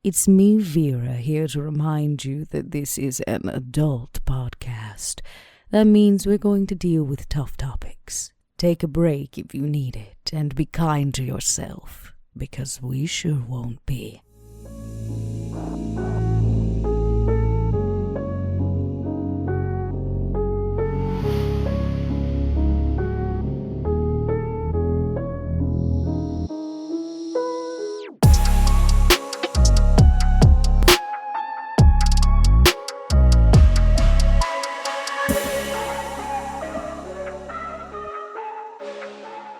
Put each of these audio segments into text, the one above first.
It's me, Vera, here to remind you that this is an adult podcast. That means we're going to deal with tough topics. Take a break if you need it, and be kind to yourself, because we sure won't be.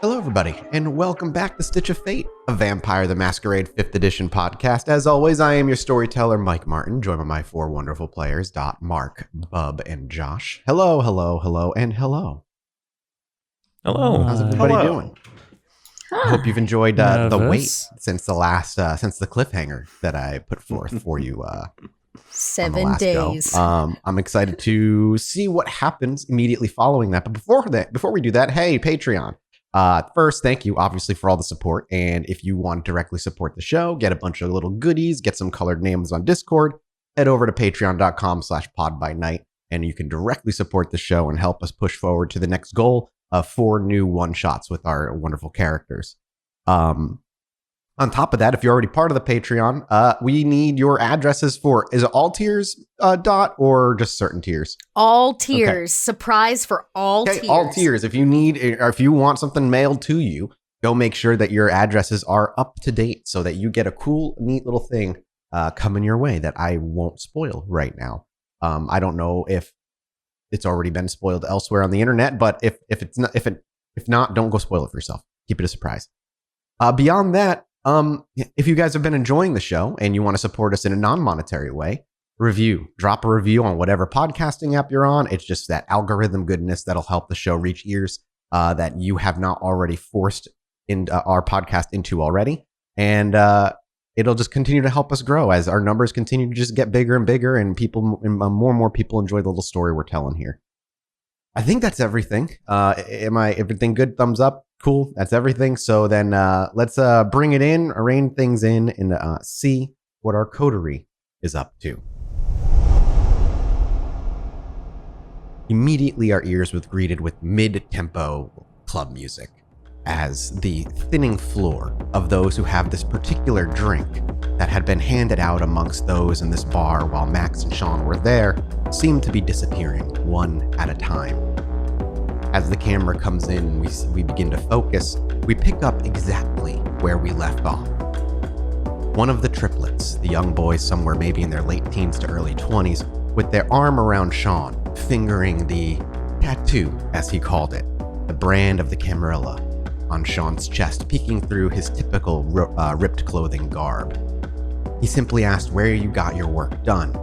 Hello, everybody, and welcome back to Stitch of Fate, a Vampire the Masquerade 5th edition podcast. As always, I am your storyteller, Mike Martin, joined by my four wonderful players, Dot, Mark, Bub, and Josh. Hello, hello, hello, and hello. Hello. How's everybody doing? I hope you've enjoyed the wait since the last, since the cliffhanger that I put forth for you. 7 days. I'm excited to see what happens immediately following that. But before we do that, hey, Patreon. First, thank you, obviously, for all the support. And if you want to directly support the show, get a bunch of little goodies, get some colored names on Discord, head over to patreon.com/podbynight, and you can directly support the show and help us push forward to the next goal of 4 new one-shots with our wonderful characters. On top of that, if you're already part of the Patreon, we need your addresses for, is it all tiers, Dot, or just certain tiers? All tiers. Okay. Surprise for all tiers. All tiers. If you need, or if you want something mailed to you, go make sure that your addresses are up to date so that you get a cool, neat little thing coming your way that I won't spoil right now. I don't know if it's already been spoiled elsewhere on the internet, but if not, don't go spoil it for yourself. Keep it a surprise. Beyond that, if you guys have been enjoying the show and you want to support us in a non-monetary way, drop a review on whatever podcasting app you're on. It's just that algorithm goodness that'll help the show reach ears that you have not already forced our podcast into already. And it'll just continue to help us grow as our numbers continue to just get bigger and bigger, and more and more people enjoy the little story we're telling here. I think that's everything. Everything good? Thumbs up. Cool. That's everything. So then let's bring it in, arrange things in, and see what our coterie is up to. Immediately, our ears were greeted with mid-tempo club music as the thinning floor of those who have this particular drink that had been handed out amongst those in this bar while Max and Sean were there seemed to be disappearing one at a time. As the camera comes in, we begin to focus. We pick up exactly where we left off. One of the triplets, the young boys somewhere maybe in their late teens to early 20s, with their arm around Sean, fingering the tattoo, as he called it, the brand of the Camarilla on Sean's chest, peeking through his typical ripped clothing garb. He simply asked where you got your work done.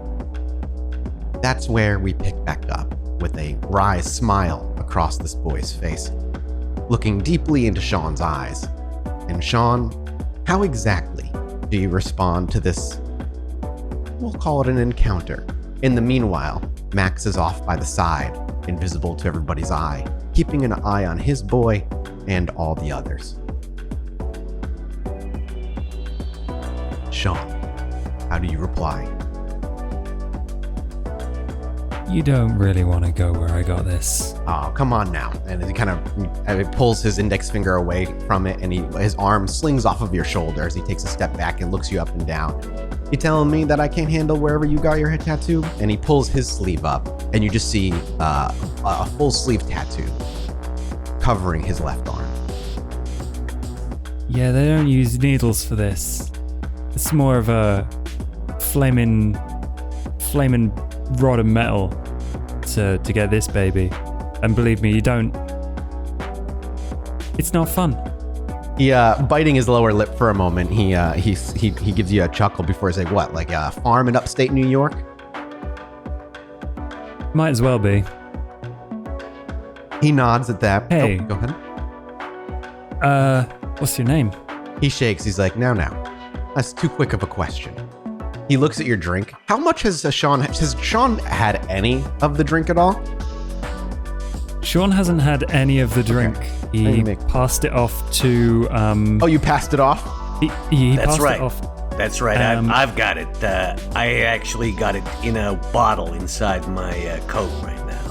That's where we pick back up, with a wry smile across this boy's face, looking deeply into Sean's eyes. And Sean, how exactly do you respond to this? We'll call it an encounter. In the meanwhile, Max is off by the side, invisible to everybody's eye, keeping an eye on his boy and all the others. Sean, how do you reply? You don't really want to go where I got this. Oh, come on now. And he kind of pulls his index finger away from it, and his arm slings off of your shoulder as he takes a step back and looks you up and down. You telling me that I can't handle wherever you got your head tattoo? And he pulls his sleeve up, and you just see a full sleeve tattoo covering his left arm. Yeah, they don't use needles for this. It's more of a flaming rod of metal to get this baby. And believe me, you don't. It's not fun. He biting his lower lip for a moment. He gives you a chuckle before he says, "What? Like a farm in upstate New York?" Might as well be. He nods at that. Hey. Oh, go ahead. What's your name? He shakes. He's like, now. That's too quick of a question. He looks at your drink. How much has Sean had any of the drink at all? Sean hasn't had any of the drink. Okay. He passed it off to... Oh, you passed it off? He That's passed right. it off That's right. I've got it. I actually got it in a bottle inside my coat right now.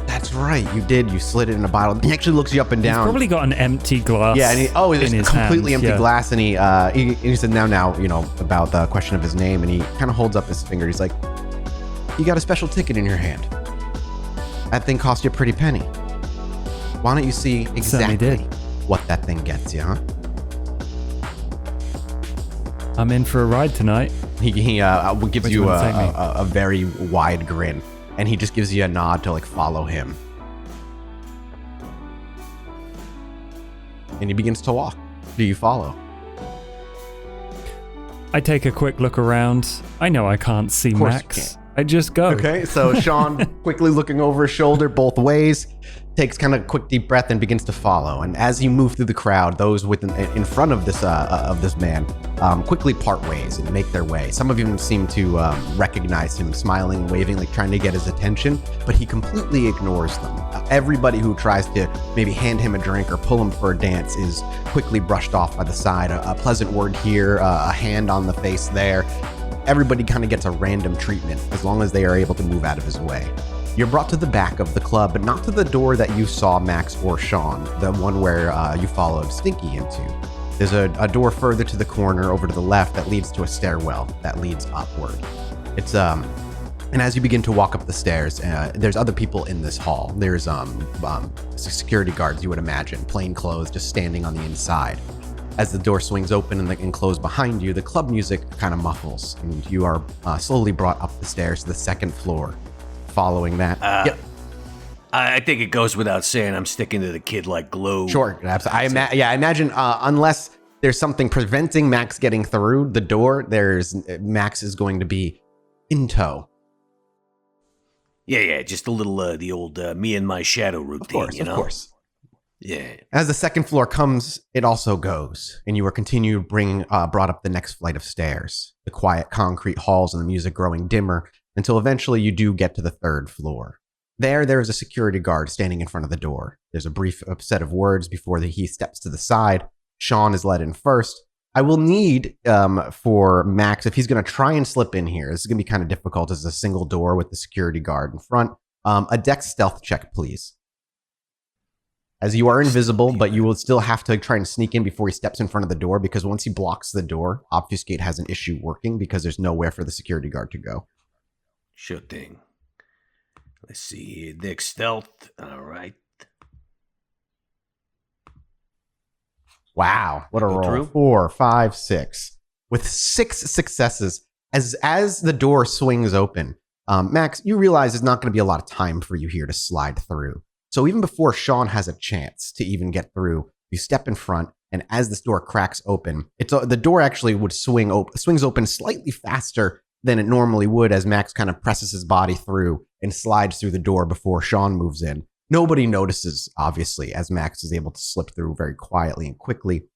That's right, you did. You slid it in a bottle. He actually looks you up and down. He's probably got an empty glass. Yeah, and it's his completely hand. empty glass, and he said now, about the question of his name, and he kind of holds up his finger. He's like, you got a special ticket in your hand. That thing cost you a pretty penny. Why don't you see exactly what that thing gets you, huh? I'm in for a ride tonight. He gives you a very wide grin, and he just gives you a nod to follow him. And he begins to walk. Do you follow? I take a quick look around. I know I can't see Max. I just go. Okay, so Sean, quickly looking over his shoulder both ways, takes kind of a quick deep breath and begins to follow. And as you move through the crowd, those in front of this man quickly part ways and make their way. Some of them seem to recognize him, smiling, waving, trying to get his attention, but he completely ignores them. Everybody who tries to maybe hand him a drink or pull him for a dance is quickly brushed off by the side. A pleasant word here, a hand on the face there. Everybody kind of gets a random treatment as long as they are able to move out of his way. You're brought to the back of the club, but not to the door that you saw Max or Sean, the one where you followed Stinky into. There's a door further to the corner over to the left that leads to a stairwell that leads upward. It's and as you begin to walk up the stairs, there's other people in this hall. There's security guards, you would imagine, plain clothes, just standing on the inside. As the door swings open and closed behind you, the club music kind of muffles, and you are slowly brought up the stairs to the second floor. Following that, yep. I think it goes without saying I'm sticking to the kid like glue. Sure, absolutely. I imagine unless there's something preventing Max getting through the door, Max is going to be in tow. Yeah, just a little the old me and my shadow routine, Of course. Yeah. As the second floor comes, it also goes, and you are brought up the next flight of stairs. The quiet concrete halls and the music growing dimmer until eventually you do get to the third floor. There is a security guard standing in front of the door. There's a brief set of words before he steps to the side. Sean is let in first. I will need for Max, if he's going to try and slip in here, this is going to be kind of difficult as a single door with the security guard in front. A dex stealth check, please. As you are invisible, but you will still have to try and sneak in before he steps in front of the door, because once he blocks the door, Obfuscate has an issue working because there's nowhere for the security guard to go. Sure thing. Let's see here. Dex stealth. All right. Wow, what a roll. Through? 4, 5, 6. With 6 successes, as the door swings open, Max, you realize there's not going to be a lot of time for you here to slide through. So even before Sean has a chance to even get through, you step in front, and as this door cracks open, the door actually would swings open slightly faster than it normally would as Max kind of presses his body through and slides through the door before Sean moves in. Nobody notices, obviously, as Max is able to slip through very quietly and quickly,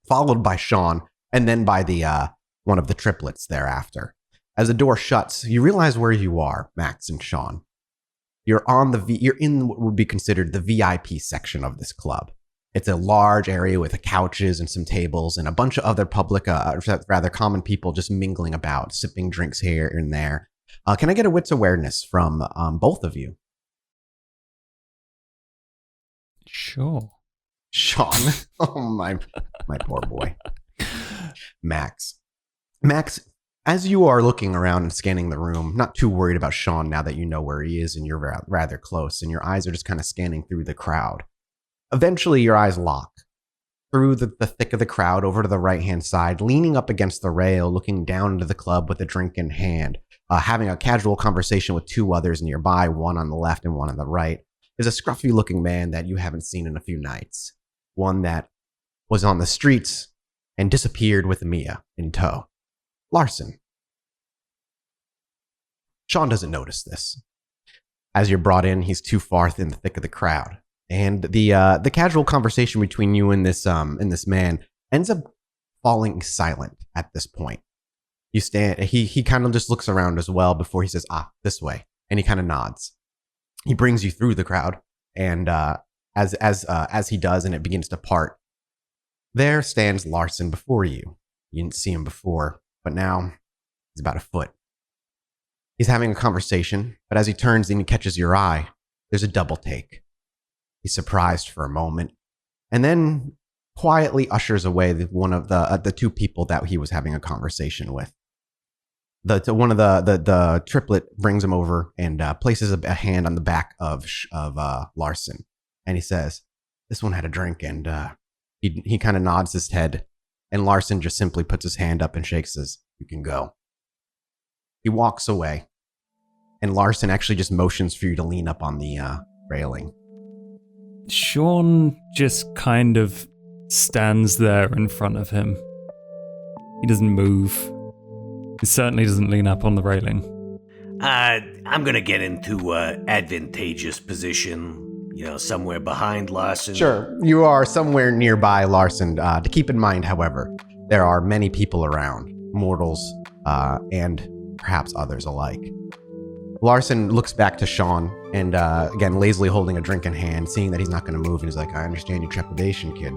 followed by Sean, and then by the one of the triplets thereafter. As the door shuts, you realize where you are, Max and Sean. You're in what would be considered the VIP section of this club. It's a large area with couches and some tables and a bunch of other public, rather common people just mingling about, sipping drinks here and there. Can I get a wits awareness from both of you? Sure. Sean. Oh, my poor boy. Max, as you are looking around and scanning the room, not too worried about Sean now that you know where he is and you're rather close, and your eyes are just kind of scanning through the crowd. Eventually, your eyes lock through the thick of the crowd over to the right-hand side, leaning up against the rail, looking down into the club with a drink in hand, having a casual conversation with 2 others nearby, one on the left and one on the right, is a scruffy-looking man that you haven't seen in a few nights. One that was on the streets and disappeared with Mia in tow. Larson. Sean doesn't notice this. As you're brought in, he's too far in the thick of the crowd. And the casual conversation between you and this man ends up falling silent at this point. You stand. He kind of just looks around as well before he says, this way. And he kind of nods. He brings you through the crowd. And as he does and it begins to part, there stands Larson before you. You didn't see him before, but now he's about a foot. He's having a conversation, but as he turns and he catches your eye, there's a double take. He's surprised for a moment, and then quietly ushers away one of the two people that he was having a conversation with. One of the triplet brings him over and places a hand on the back of Larson, and he says, "This one had a drink," and he kind of nods his head, and Larson just simply puts his hand up and shakes his, "You can go." He walks away, and Larson actually just motions for you to lean up on the railing. Sean just kind of stands there in front of him. He doesn't move. He certainly doesn't lean up on the railing. I'm gonna get into advantageous position, somewhere behind Larson. Sure, you are somewhere nearby Larson. To keep in mind, however, there are many people around, mortals and perhaps others alike. Larson looks back to Sean and, again, lazily holding a drink in hand, seeing that he's not going to move, and he's like, "I understand your trepidation, kid.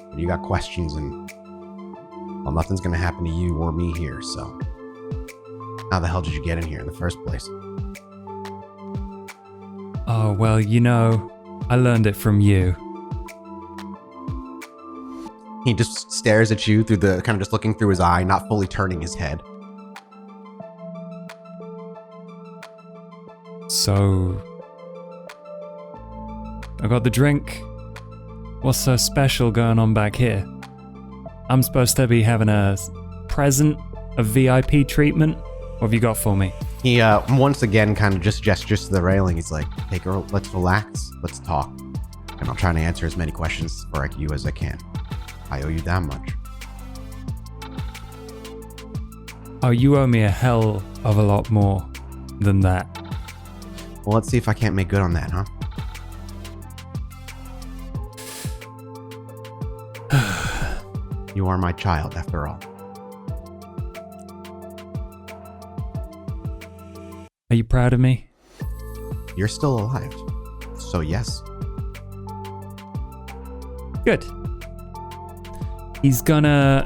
But you got questions, and, well, nothing's going to happen to you or me here, so how the hell did you get in here in the first place?" Oh, well, I learned it from you. He just stares at you through kind of just looking through his eye, not fully turning his head. So, I got the drink. What's so special going on back here? I'm supposed to be having a present, a VIP treatment? What have you got for me? He once again kind of just gestures to the railing. He's like, let's relax, let's talk. And I'll try to answer as many questions for you as I can. I owe you that much. Oh, you owe me a hell of a lot more than that. Well, let's see if I can't make good on that, huh? You are my child, after all. Are you proud of me? You're still alive. So yes. Good. He's gonna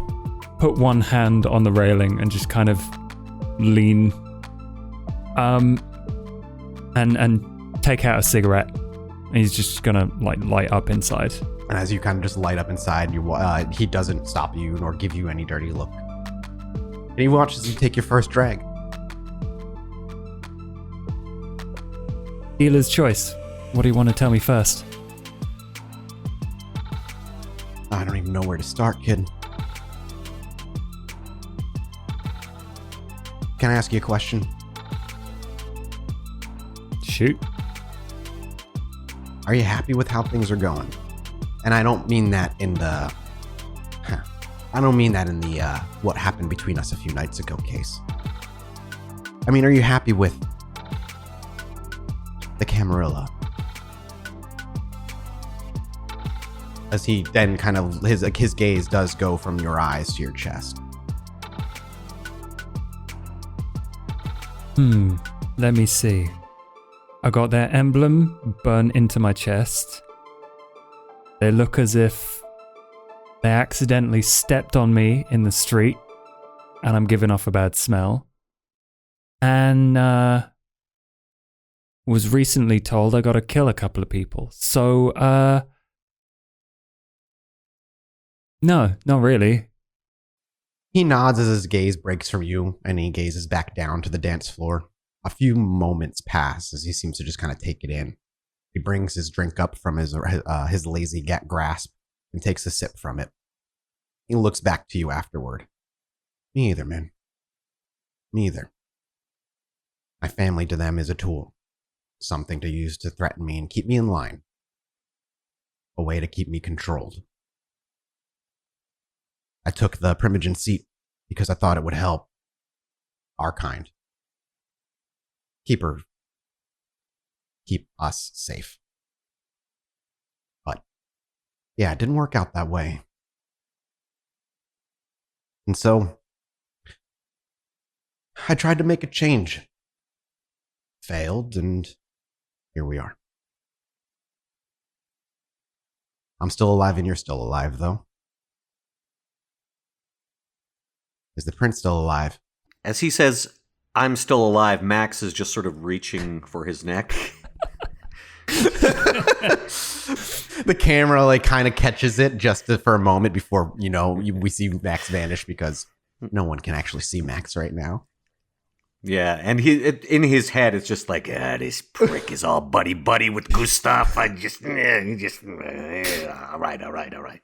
put one hand on the railing and just kind of lean and take out a cigarette. And he's just gonna light up inside. And as you kind of just light up inside, he doesn't stop you nor give you any dirty look. And he watches you take your first drag. Dealer's choice. What do you want to tell me first? I don't even know where to start, kid. Can I ask you a question? Shoot. Are you happy with how things are going? And I don't mean that in the... what happened between us a few nights ago case. I mean, are you happy with the Camarilla? As he then kind of, his gaze does go from your eyes to your chest. Let me see. I got their emblem burned into my chest. They look as if they accidentally stepped on me in the street and I'm giving off a bad smell. And was recently told I gotta kill a couple of people. So, no, not really. He nods as his gaze breaks from you and he gazes back down to the dance floor. A few moments pass as he seems to just kind of take it in. He brings his drink up from his lazy grasp and takes a sip from it. He looks back to you afterward. Me either, man. Me either. My family to them is a tool. Something to use to threaten me and keep me in line. A way to keep me controlled. I took the Primogen seat because I thought it would help our kind. Keep us safe. But, yeah, it didn't work out that way. And so, I tried to make a change. Failed, and here we are. I'm still alive and you're still alive, though. Is the prince still alive? As he says, I'm still alive, Max is just sort of reaching for his neck. The camera like kind of catches it just for a moment before, we see Max vanish because no one can actually see Max right now. Yeah, and in his head, it's just like, this prick is all buddy-buddy with Gustav. All right.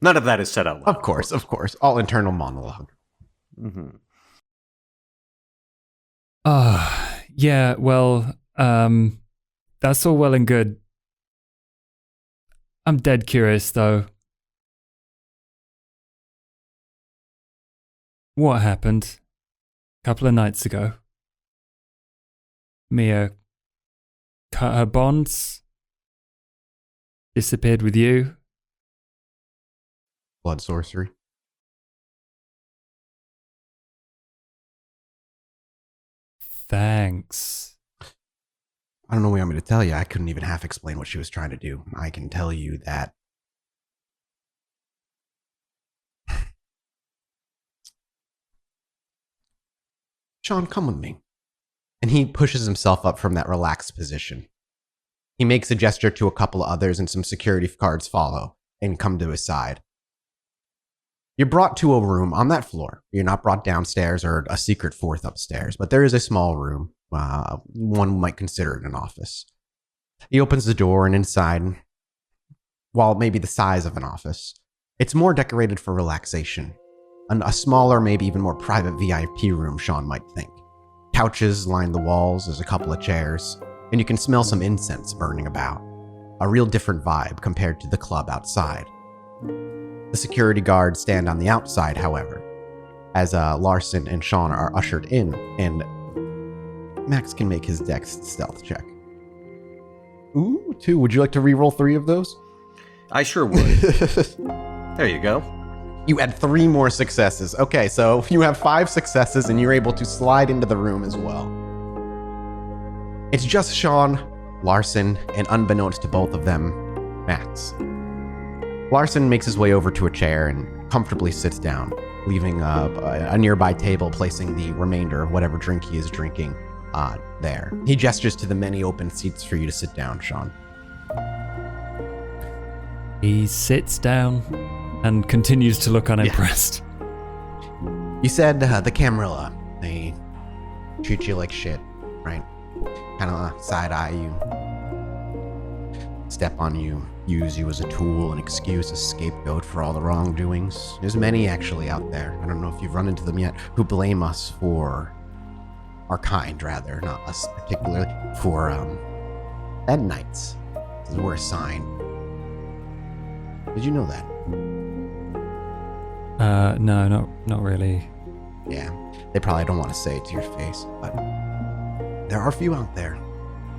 None of that is said out loud. Of course. All internal monologue. Mm-hmm. Yeah, well, that's all well and good. I'm dead curious, though. What happened a couple of nights ago? Meer cut her bonds, disappeared with you. Blood sorcery. Thanks. I don't know what you want me to tell you. I couldn't even half explain what she was trying to do. I can tell you that Sean, come with me. And he pushes himself up from that relaxed position. He makes a gesture to a couple of others and some security guards follow and come to his side. You're brought to a room on that floor. You're not brought downstairs or a secret fourth upstairs, but there is a small room. One might consider it an office. He opens the door and inside, while it may be the size of an office, it's more decorated for relaxation. A smaller, maybe even more private VIP room, Sean might think. Couches line the walls, there's a couple of chairs, and you can smell some incense burning about. A real different vibe compared to the club outside. The security guards stand on the outside, however, as Larson and Sean are ushered in, and Max can make his dex stealth check. Ooh, 2. Would you like to re-roll 3 of those? I sure would. There you go. You add 3 more successes. Okay, so you have 5 successes and you're able to slide into the room as well. It's just Sean, Larson, and unbeknownst to both of them, Max. Larson makes his way over to a chair and comfortably sits down, leaving a nearby table, placing the remainder of whatever drink he is drinking there. He gestures to the many open seats for you to sit down, Sean. He sits down and continues to look unimpressed. Yeah. You said the Camarilla, they treat you like shit, right? Kind of side-eye you, step on you, use you as a tool, an excuse, a scapegoat for all the wrongdoings. There's many actually out there. I don't know if you've run into them yet, who blame us for our kind, rather, not us particularly, for bad nights. We're a sign. Did you know that? No, not really. Yeah, they probably don't want to say it to your face, but there are a few out there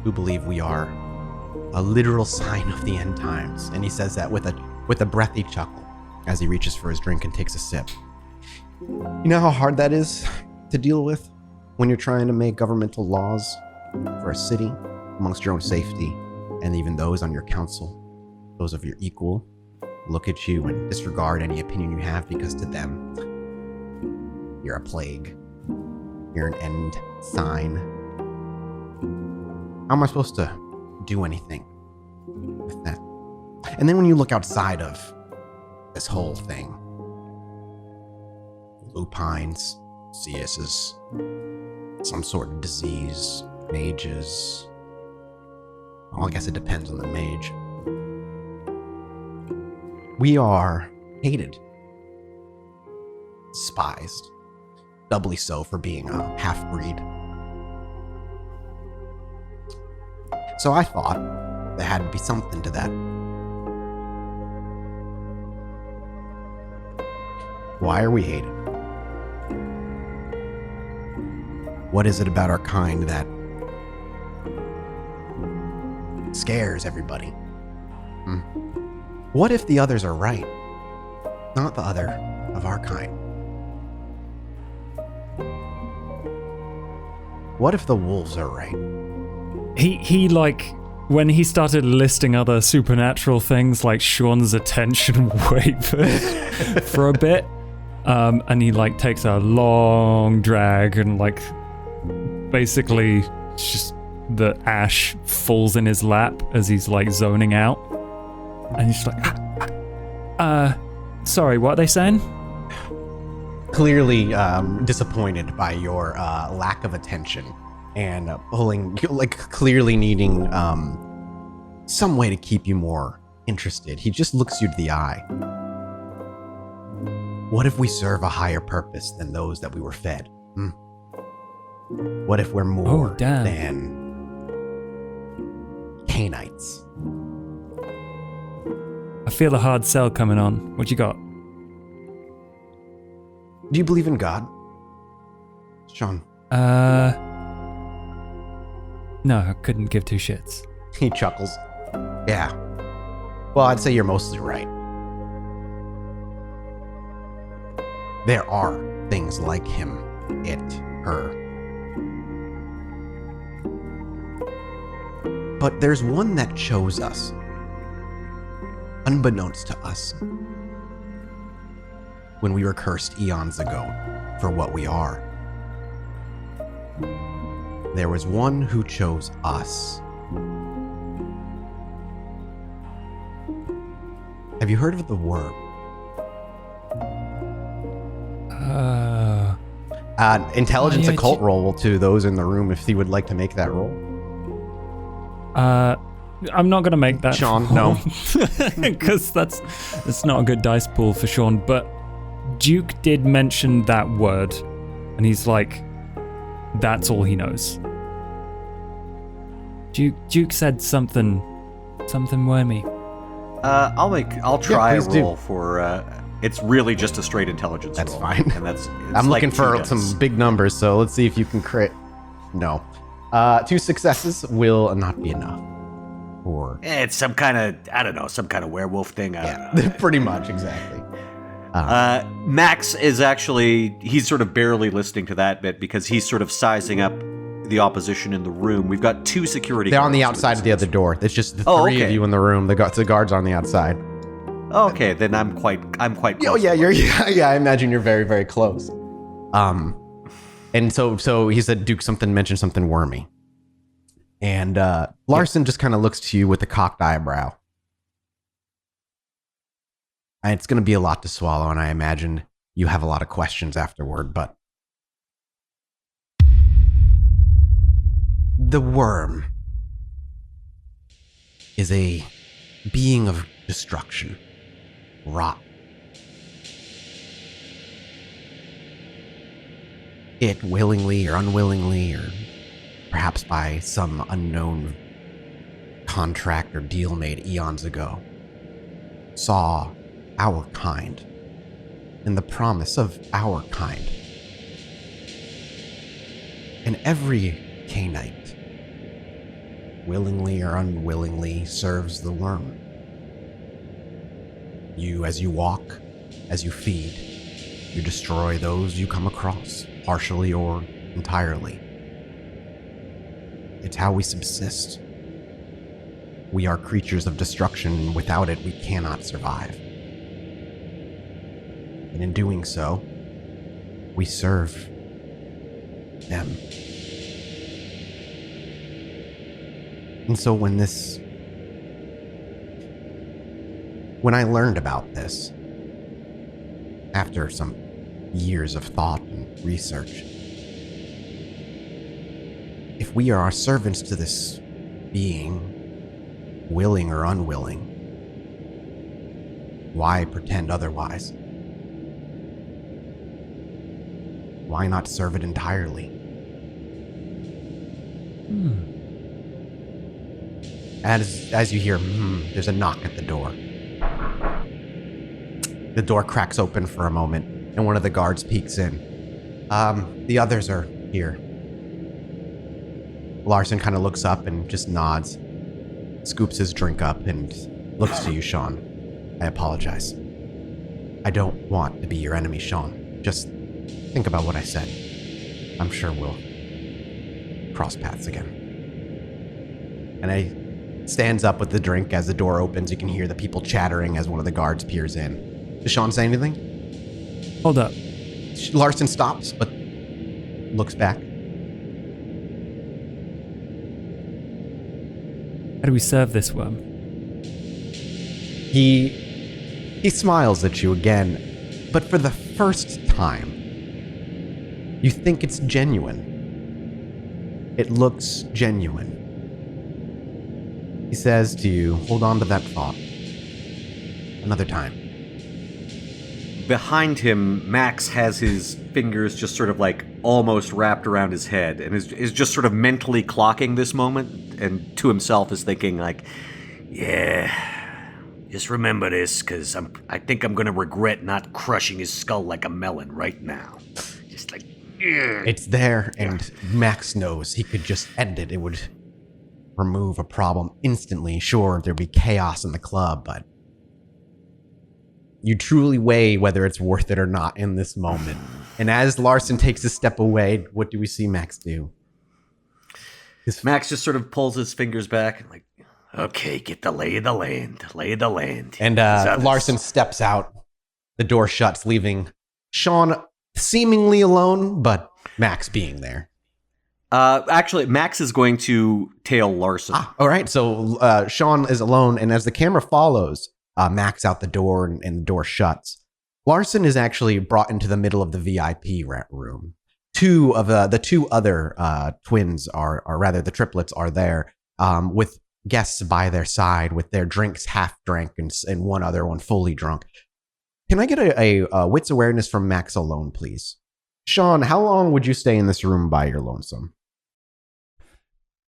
who believe we are a literal sign of the end times. And he says that with a breathy chuckle as he reaches for his drink and takes a sip. You know how hard that is to deal with when you're trying to make governmental laws for a city amongst your own safety, and even those on your council, those of your equal, look at you and disregard any opinion you have because to them, you're a plague. You're an end sign. How am I supposed to do anything with that? And then when you look outside of this whole thing, lupines, CSs, some sort of disease, mages. Well, I guess it depends on the mage. We are hated, despised, doubly so for being a half-breed. So I thought there had to be something to that. Why are we hated? What is it about our kind that scares everybody? What if the others are right? Not the other of our kind. What if the wolves are right? He like, when he started listing other supernatural things, like Sean's attention wavered for a bit. And he like takes a long drag and like basically just the ash falls in his lap as he's like zoning out. And he's like, sorry, what are they saying? Clearly disappointed by your lack of attention and clearly needing some way to keep you more interested. He just looks you to the eye. What if we serve a higher purpose than those that we were fed? What if we're more than Canaanites? I feel a hard sell coming on. What you got? Do you believe in God, Sean? No, I couldn't give two shits. He chuckles. Yeah. Well, I'd say you're mostly right. There are things like him, it, her. But there's one that chose us, unbeknownst to us, when we were cursed eons ago for what we are. There was one who chose us. Have you heard of the worm? Intelligence occult roll to those in the room if he would like to make that roll. I'm not gonna make that, Sean. No, because that's not a good dice pool for Sean. But Duke did mention that word, and he's like, that's all he knows. Duke said something wormy. I'll try a please do. roll for. It's really just a straight intelligence that's roll. fine. And that's. I'm like looking for 2 some dice. big numbers, so let's see if you can crit. No. 2 successes will not be enough. Or It's some kind of, I don't know, some kind of werewolf thing. I don't know. pretty much, exactly. Max is actually, he's sort of barely listening to that bit because he's sort of sizing up the opposition in the room. We've got 2 security They're on the guards outside of the other door. There's just the 3 okay. of you in the room. The guards on the outside. Okay, then I'm quite Oh close. yeah, I imagine you're very, very close. And so he said, Duke mentioned something wormy. And Larson just kind of looks to you with a cocked eyebrow. And it's going to be a lot to swallow, and I imagine you have a lot of questions afterward, but the worm is a being of destruction, rot. It willingly or unwillingly, or perhaps by some unknown contract or deal made eons ago, saw our kind and the promise of our kind. And every Canaanite, willingly or unwillingly, serves the worm. You, as you walk, as you feed, you destroy those you come across, partially or entirely. It's how we subsist. We are creatures of destruction, and without it, we cannot survive. And in doing so, we serve them. And so when I learned about this, after some years of thought and research, if we are servants to this being, willing or unwilling, why pretend otherwise? Why not serve it entirely? As you hear, there's a knock at the door. The door cracks open for a moment, and one of the guards peeks in. The others are here. Larson kind of looks up and just nods, scoops his drink up, and looks to you, Sean. I apologize. I don't want to be your enemy, Sean. Just think about what I said. I'm sure we'll cross paths again. And he stands up with the drink. As the door opens, you can hear the people chattering as one of the guards peers in. Does Sean say anything? Hold up. Larson stops, but looks back. How do we serve this worm? He smiles at you again, but for the first time, you think it's genuine. It looks genuine. He says to you, hold on to that thought. Another time. Behind him, Max has his fingers just sort of like almost wrapped around his head and is just sort of mentally clocking this moment, and to himself is thinking like, yeah, just remember this, because I think I'm going to regret not crushing his skull like a melon right now. Just like, yeah. It's there, and Max knows he could just end it. It would remove a problem instantly. Sure, there'd be chaos in the club, but you truly weigh whether it's worth it or not in this moment. And as Larson takes a step away, what do we see Max do? Max just sort of pulls his fingers back and like, okay, get the lay of the land. And Larson steps out. The door shuts, leaving Sean seemingly alone, but Max being there. Actually, Max is going to tail Larson. All right, so Sean is alone, and as the camera follows Max out the door and the door shuts, Larson is actually brought into the middle of the VIP room. Two of the two other twins or rather the triplets are there with guests by their side with their drinks half drank and one other one fully drunk. Can I get a wits awareness from Max alone, please? Sean, how long would you stay in this room by your lonesome?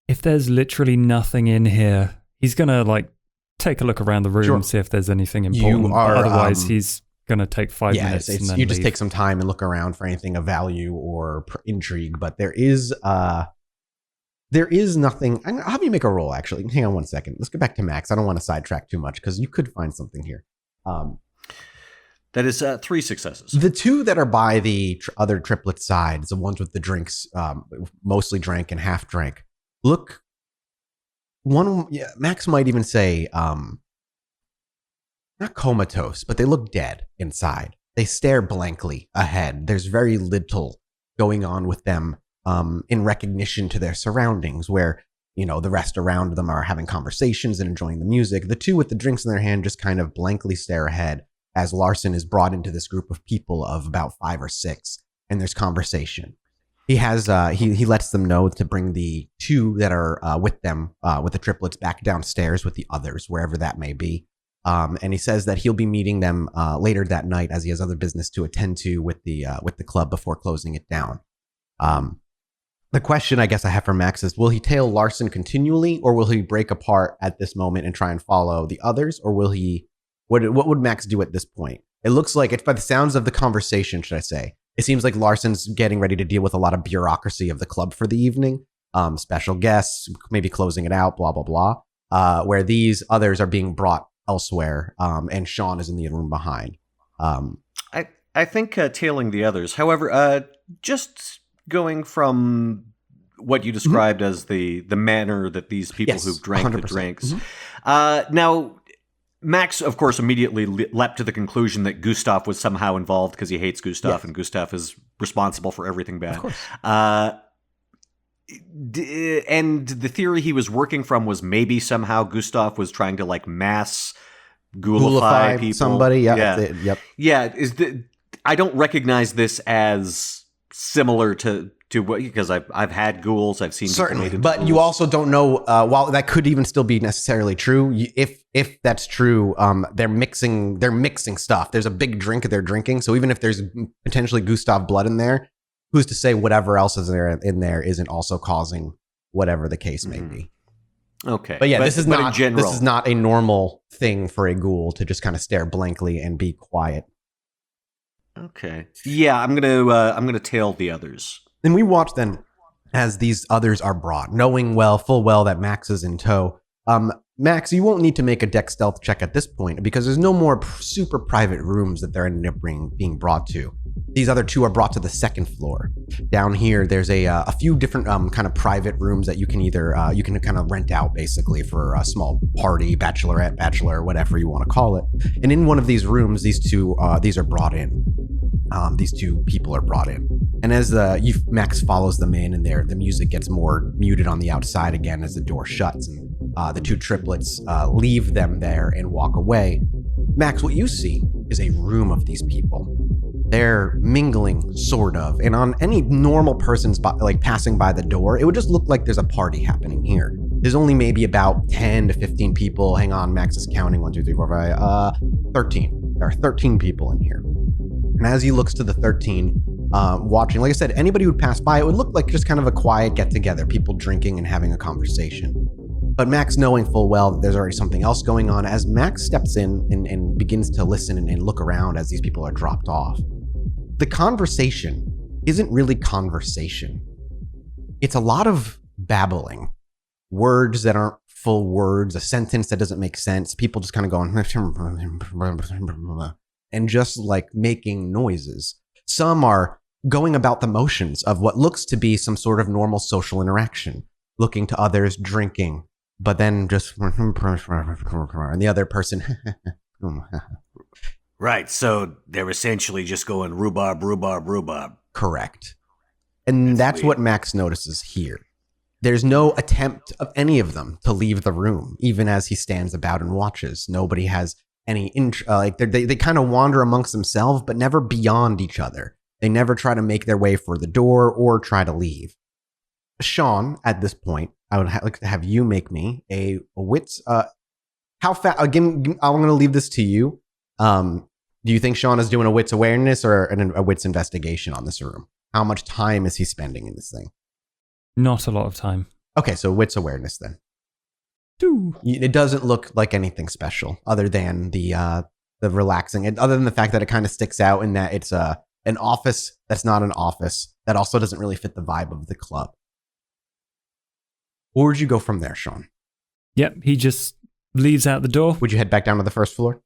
If there's literally nothing in here, he's going to like take a look around the room, see if there's anything important. Otherwise, he's going to take 5 minutes and then you just leave. take some time and look around for anything of value or intrigue, but there is nothing. I'll have you make a roll, actually. Hang on one second. Let's get back to Max. I don't want to sidetrack too much because you could find something here. That is 3 successes. The two that are by the other triplet sides, the ones with the drinks, mostly drank and half drank, look. Max might even say, not comatose, but they look dead inside. They stare blankly ahead. There's very little going on with them in recognition to their surroundings, where, you know, the rest around them are having conversations and enjoying the music. The two with the drinks in their hand just kind of blankly stare ahead as Larson is brought into this group of people of about 5 or 6, and there's conversation. He has he lets them know to bring the two that are with them with the triplets back downstairs with the others, wherever that may be. And he says that he'll be meeting them later that night as he has other business to attend to with the club before closing it down. The question I guess I have for Max is, will he tail Larson continually, or will he break apart at this moment and try and follow the others, or will he? What would Max do at this point? It looks like, it's by the sounds of the conversation, should I say, it seems like Larson's getting ready to deal with a lot of bureaucracy of the club for the evening. Special guests, maybe closing it out, blah, blah, blah. Where these others are being brought elsewhere, and Sean is in the room behind. I think tailing the others. However, just going from what you described as the manner that these people who've drank 100%. The drinks. Now, Max, of course, immediately leapt to the conclusion that Gustav was somehow involved because he hates Gustav, and Gustav is responsible for everything bad. Of course. And the theory he was working from was maybe somehow Gustav was trying to like mass ghoulify people. Somebody, yep. Yeah, I don't recognize this as similar to what, because I've had ghouls, I've seen certainly, but ghouls. You also don't know. While that could even still be necessarily true, if that's true, they're mixing stuff. There's a big drink they're drinking, so even if there's potentially Gustav blood in there, who's to say whatever else is there in there isn't also causing whatever the case may be. Okay, but this is not a normal thing for a ghoul to just kind of stare blankly and be quiet. Okay, yeah, I'm gonna tail the others. And we watch then as these others are brought, knowing full well that Max is in tow. Max, you won't need to make a dex stealth check at this point because there's no more super private rooms that they're ending up being brought to. These other two are brought to the second floor. Down here, there's a few different kind of private rooms that you can either kind of rent out basically for a small party, bachelorette, bachelor, whatever you want to call it. And in one of these rooms, these are brought in. these two people are brought in. And as Max follows them in, and the music gets more muted on the outside again as the door shuts, and the two triplets leave them there and walk away. Max, what you see is a room of these people. They're mingling, sort of, and on any normal person's passing by the door, it would just look like there's a party happening here. There's only maybe about 10 to 15 people. Hang on, Max is counting. 1, 2, 3, 4, 5, 13. There are 13 people in here. And as he looks to the 13, watching, like I said, anybody who'd pass by, it would look like just kind of a quiet get-together, people drinking and having a conversation. But Max, knowing full well that there's already something else going on, as Max steps in and begins to listen and look around as these people are dropped off, the conversation isn't really conversation. It's a lot of babbling. Words that aren't full words, a sentence that doesn't make sense, people just kind of going and just like making noises. Some are going about the motions of what looks to be some sort of normal social interaction, looking to others, drinking, but then just and the other person. Right, so they're essentially just going rhubarb, rhubarb, rhubarb. Correct. And that's what Max notices here. There's no attempt of any of them to leave the room, even as he stands about and watches. Nobody has any they kind of wander amongst themselves, but never beyond each other. They never try to make their way for the door or try to leave. Sean, at this point, I would like to have you make me a wits. How fast? Again, I'm going to leave this to you. Do you think Sean is doing a wits awareness or a wits investigation on this room? How much time is he spending in this thing? Not a lot of time. Okay, so wits awareness then. It doesn't look like anything special other than the relaxing, and other than the fact that it kind of sticks out in that it's an office that's not an office, that also doesn't really fit the vibe of the club. Where would you go from there, Sean? Yep, he just leaves out the door. Would you head back down to the first floor?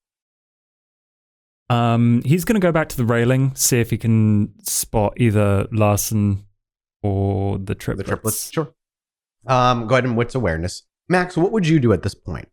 He's going to go back to the railing, see if he can spot either Larson or the triplets. The triplets, sure. Go ahead and wits awareness. Max, what would you do at this point?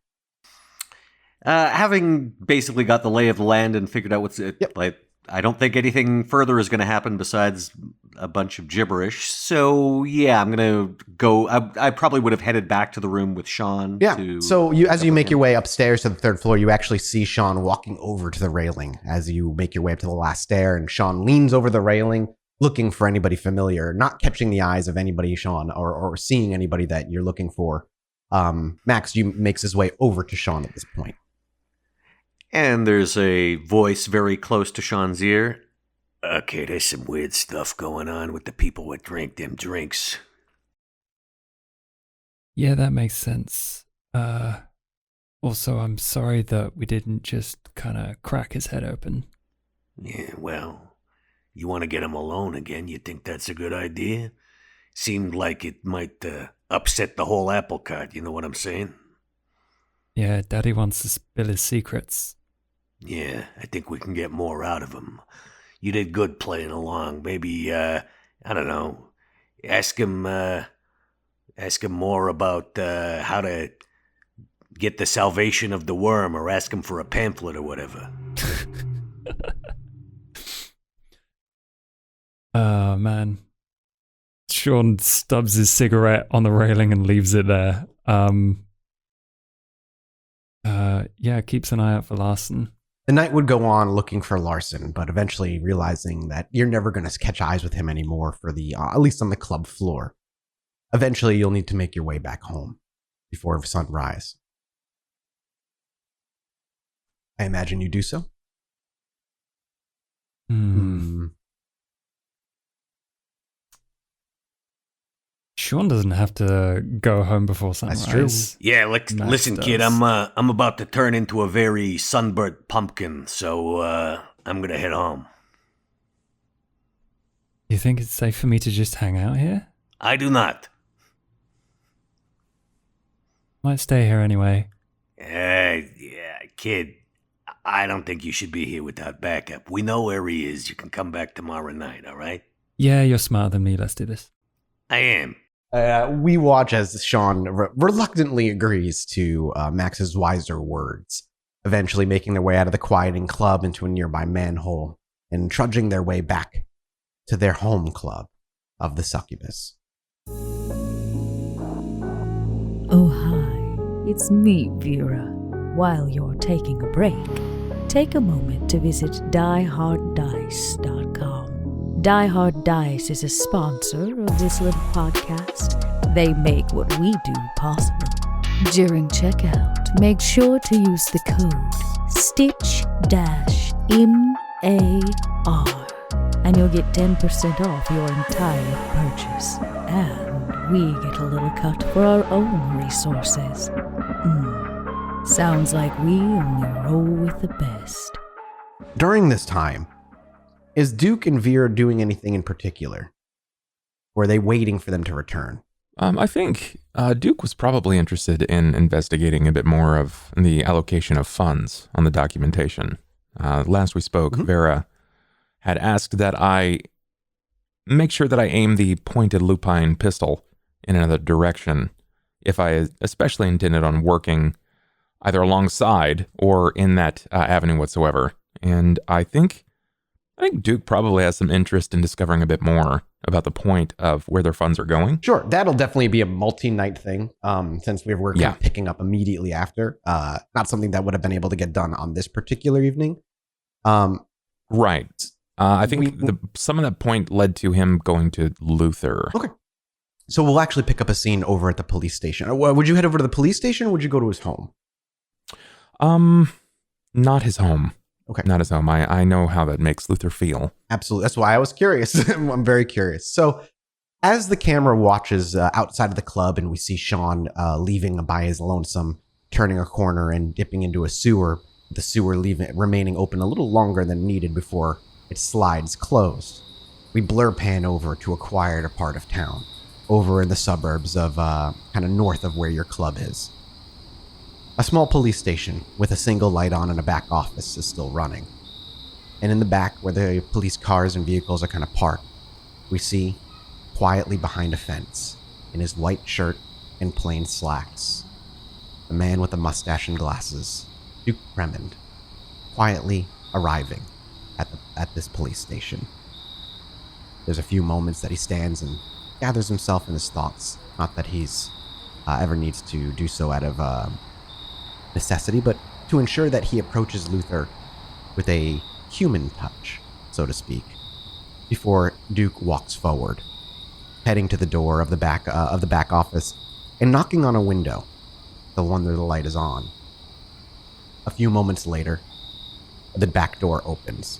Having basically got the lay of the land and figured out what's it, like, I don't think anything further is going to happen besides a bunch of gibberish. So yeah, I'm going to go. I probably would have headed back to the room with Sean. Yeah. So as you make your way upstairs to the third floor, you actually see Sean walking over to the railing as you make your way up to the last stair, and Sean leans over the railing, looking for anybody familiar, not catching the eyes of anybody, Sean, or seeing anybody that you're looking for. Max makes his way over to Sean at this point. And there's a voice very close to Sean's ear. Okay, there's some weird stuff going on with the people that drink them drinks. Yeah, that makes sense. Also, I'm sorry that we didn't just kind of crack his head open. Yeah, well, you want to get him alone again? You think that's a good idea? Seemed like it might upset the whole apple cart, you know what I'm saying? Yeah, Daddy wants to spill his secrets. Yeah, I think we can get more out of him. You did good playing along. Maybe, I don't know, ask him more about how to get the salvation of the worm, or ask him for a pamphlet or whatever. Oh, man. Sean stubs his cigarette on the railing and leaves it there. Yeah, keeps an eye out for Larson. The night would go on looking for Larson, but eventually realizing that you're never going to catch eyes with him anymore for the, at least on the club floor. Eventually, you'll need to make your way back home before sunrise. I imagine you do so. Sean doesn't have to go home before sunrise. That's true. Yeah, listen, kid, I'm about to turn into a very sunburnt pumpkin, so I'm gonna head home. You think it's safe for me to just hang out here? I do not. Might stay here anyway. Yeah, kid, I don't think you should be here without backup. We know where he is. You can come back tomorrow night, all right? Yeah, you're smarter than me. Let's do this. I am. We watch as Sean reluctantly agrees to Max's wiser words, eventually making their way out of the quieting club into a nearby manhole and trudging their way back to their home club of the Succubus. Oh, hi. It's me, Vera. While you're taking a break, take a moment to visit dieharddice.com. Die Hard Dice is a sponsor of this little podcast. They make what we do possible. During checkout, make sure to use the code STITCH-MAR and you'll get 10% off your entire purchase. And we get a little cut for our own resources. Sounds like we only roll with the best. During this time, is Duke and Vera doing anything in particular? Or are they waiting for them to return? I think Duke was probably interested in investigating a bit more of the allocation of funds on the documentation. Last we spoke, Vera had asked that I make sure that I aim the pointed lupine pistol in another direction if I especially intended on working either alongside or in that avenue whatsoever. And I think Duke probably has some interest in discovering a bit more about the point of where their funds are going. Sure, that'll definitely be a multi-night thing, since we're kind of picking up immediately after. Not something that would have been able to get done on this particular evening. Right. I think some of that point led to him going to Luther. Okay. So we'll actually pick up a scene over at the police station. Would you head over to the police station or would you go to his home? Not his home. Okay. Not his home. I know how that makes Luther feel. Absolutely. That's why I was curious. I'm very curious. So as the camera watches outside of the club and we see Sean leaving by his lonesome, turning a corner and dipping into a sewer, the sewer remaining open a little longer than needed before it slides closed, we blur pan over to a quieter part of town, over in the suburbs of kind of north of where your club is. A small police station with a single light on and a back office is still running. And in the back, where the police cars and vehicles are kind of parked, we see, quietly behind a fence, in his white shirt and plain slacks, the man with the mustache and glasses, Duke Cremond, quietly arriving at this police station. There's a few moments that he stands and gathers himself in his thoughts. Not that he's ever needs to do so out of necessity, but to ensure that he approaches Luther with a human touch, so to speak, before Duke walks forward, heading to the door of the back office and knocking on a window, the one where the light is on. A few moments later, the back door opens,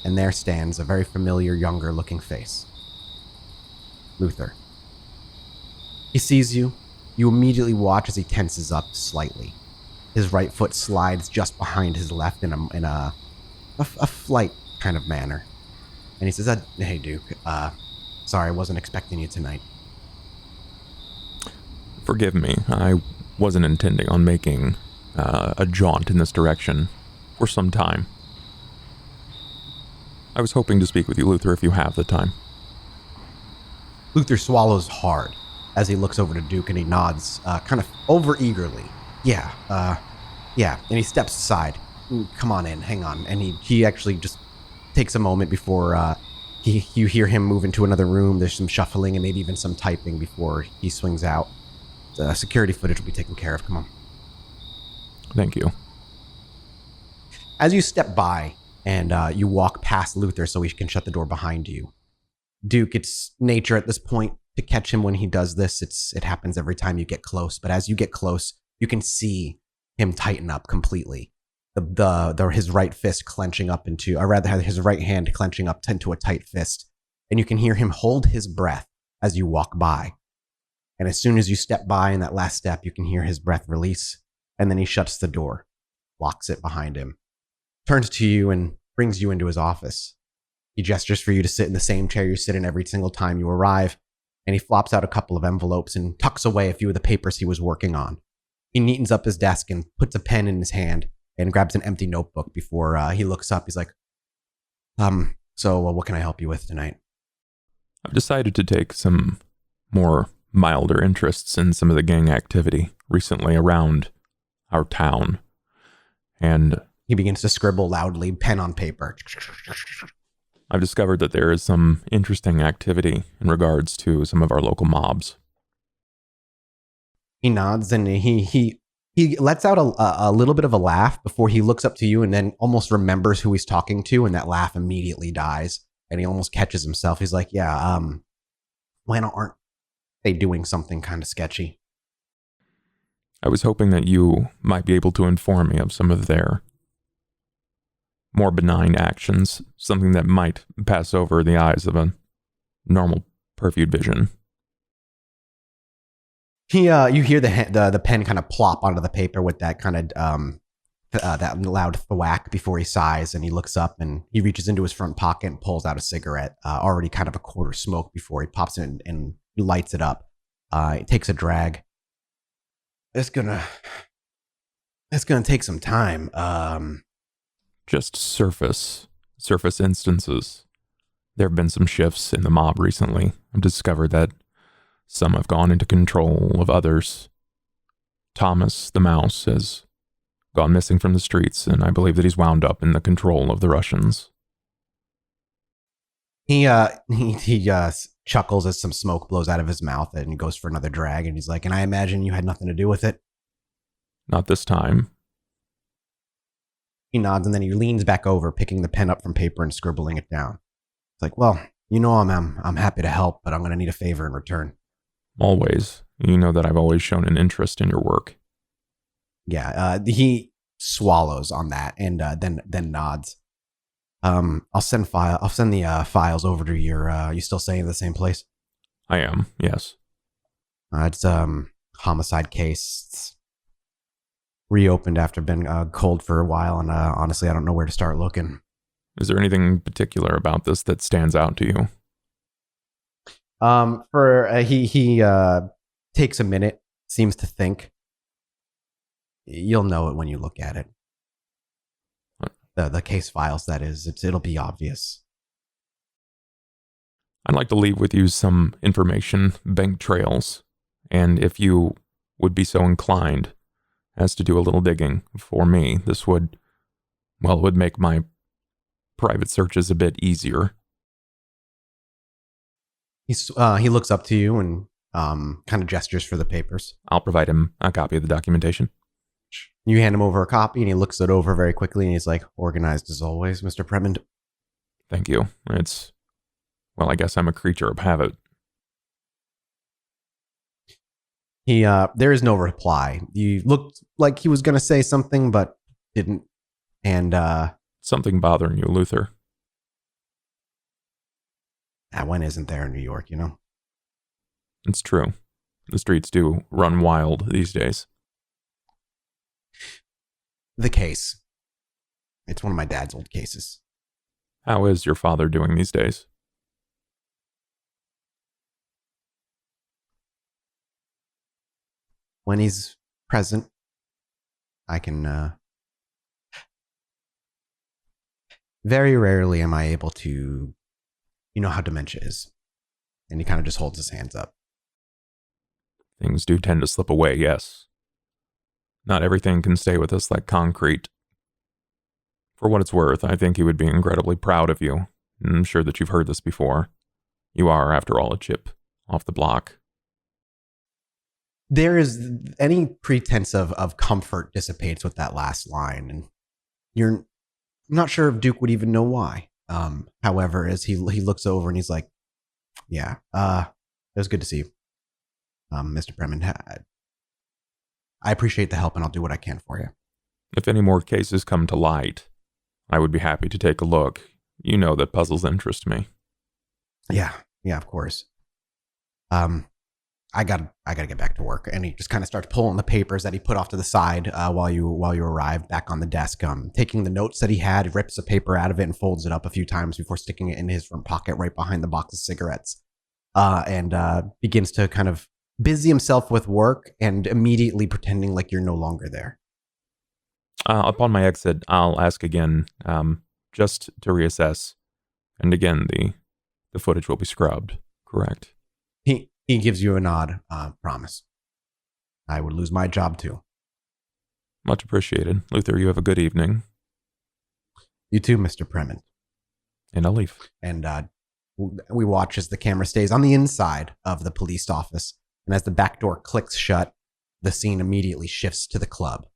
and there stands a very familiar, younger-looking face. Luther. He sees you. You immediately watch as he tenses up slightly. His right foot slides just behind his left in a flight kind of manner. And he says, "Hey, Duke. Sorry, I wasn't expecting you tonight." Forgive me. I wasn't intending on making a jaunt in this direction for some time. I was hoping to speak with you, Luther, if you have the time. Luther swallows hard as he looks over to Duke and he nods, kind of over-eagerly. Yeah. And he steps aside. Come on in, hang on. And he actually just takes a moment before you hear him move into another room. There's some shuffling and maybe even some typing before he swings out. The security footage will be taken care of. Come on. Thank you. As you step by and you walk past Luther so he can shut the door behind you, Duke, it's nature at this point to catch him when he does this. It happens every time you get close, but as you get close, you can see him tighten up completely. His right fist clenching up into, or rather his right hand clenching up into a tight fist, and you can hear him hold his breath as you walk by. And as soon as you step by in that last step, you can hear his breath release, and then he shuts the door, locks it behind him, turns to you and brings you into his office. He gestures for you to sit in the same chair you sit in every single time you arrive, and he flops out a couple of envelopes and tucks away a few of the papers he was working on. He neatens up his desk and puts a pen in his hand and grabs an empty notebook before he looks up. He's like, so what can I help you with tonight? I've decided to take some more milder interests in some of the gang activity recently around our town. And he begins to scribble loudly, pen on paper. I've discovered that there is some interesting activity in regards to some of our local mobs. He nods and he lets out a little bit of a laugh before he looks up to you and then almost remembers who he's talking to, and that laugh immediately dies and he almost catches himself. He's like, yeah, when aren't they doing something kind of sketchy? I was hoping that you might be able to inform me of some of their more benign actions, something that might pass over the eyes of a normal purviewed vision. You hear the pen kind of plop onto the paper with that kind of that loud thwack before he sighs, and he looks up and he reaches into his front pocket and pulls out a cigarette, already kind of a quarter smoked before he pops it and lights it up. He takes a drag. It's gonna take some time. Just surface instances. There have been some shifts in the mob recently. I've discovered that some have gone into control of others. Thomas, the mouse, has gone missing from the streets, and I believe that he's wound up in the control of the Russians. He chuckles as some smoke blows out of his mouth, and he goes for another drag, and he's like, and I imagine you had nothing to do with it? Not this time. He nods, and then he leans back over, picking the pen up from paper and scribbling it down. It's like, well, I'm happy to help, but I'm going to need a favor in return. Always. You know that I've always shown an interest in your work. Yeah, he swallows on that and then nods. I'll send the files over to your. You still staying in the same place? I am. Yes. It's homicide case. It's reopened after being cold for a while, and honestly, I don't know where to start looking. Is there anything particular about this that stands out to you? He takes a minute, seems to think. You'll know it when you look at it. The case files, that is. It'll be obvious. I'd like to leave with you some information, bank trails, and if you would be so inclined as to do a little digging for me, this would make my private searches a bit easier. He looks up to you and kind of gestures for the papers. I'll provide him a copy of the documentation. You hand him over a copy, and he looks it over very quickly, and he's like, organized as always, Mr. Premond. Thank you. I guess I'm a creature of habit. There is no reply. You looked like he was going to say something, but didn't. And, something bothering you, Luther? That one isn't there in New York, you know? It's true. The streets do run wild these days. The case. It's one of my dad's old cases. How is your father doing these days? When he's present, I can, very rarely am I able to, you know how dementia is. And he kind of just holds his hands up. Things do tend to slip away, yes. Not everything can stay with us like concrete. For what it's worth, I think he would be incredibly proud of you. I'm sure that you've heard this before. You are, after all, a chip off the block. There is any pretense of comfort dissipates with that last line, and you're not sure if Duke would even know why. However, as he looks over and he's like, "Yeah, it was good to see you, Mr. Bremen. I appreciate the help, and I'll do what I can for you. If any more cases come to light, I would be happy to take a look. You know that puzzles interest me." Yeah, of course. I gotta get back to work. And he just kind of starts pulling the papers that he put off to the side while you arrive back on the desk. Taking the notes that he had, rips a paper out of it and folds it up a few times before sticking it in his front pocket right behind the box of cigarettes. And begins to kind of busy himself with work and immediately pretending like you're no longer there. Upon my exit, I'll ask again, just to reassess. And again, the footage will be scrubbed, correct? He gives you a nod, promise. I would lose my job too. Much appreciated. Luther, you have a good evening. You too, Mr. Prement. And a leaf. And we watch as the camera stays on the inside of the police office. And as the back door clicks shut, the scene immediately shifts to the club,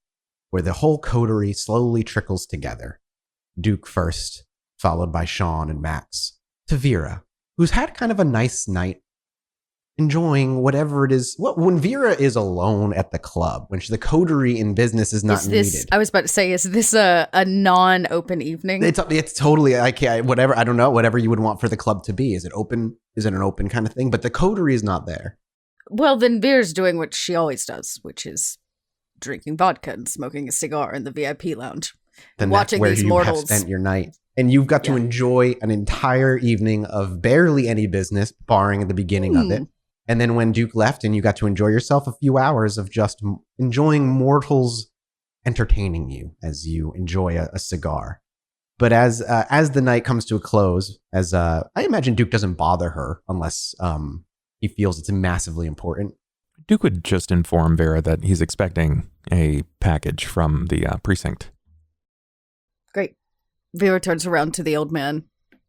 where the whole coterie slowly trickles together. Duke first, followed by Sean and Max, to Vera, who's had kind of a nice night, enjoying whatever it is. When Vera is alone at the club, when the coterie in business is not needed. I was about to say, is this a non-open evening? It's totally, whatever, I don't know, whatever you would want for the club to be. Is it open? Is it an open kind of thing? But the coterie is not there. Well, then Vera's doing what she always does, which is drinking vodka and smoking a cigar in the VIP lounge. Then watching that's where these you mortals have spent your night. And you've got to enjoy an entire evening of barely any business, barring the beginning of it. And then when Duke left and you got to enjoy yourself, a few hours of just enjoying mortals entertaining you as you enjoy a cigar. But as the night comes to a close, I imagine Duke doesn't bother her unless he feels it's massively important. Duke would just inform Vera that he's expecting a package from the precinct. Great. Vera turns around to the old man.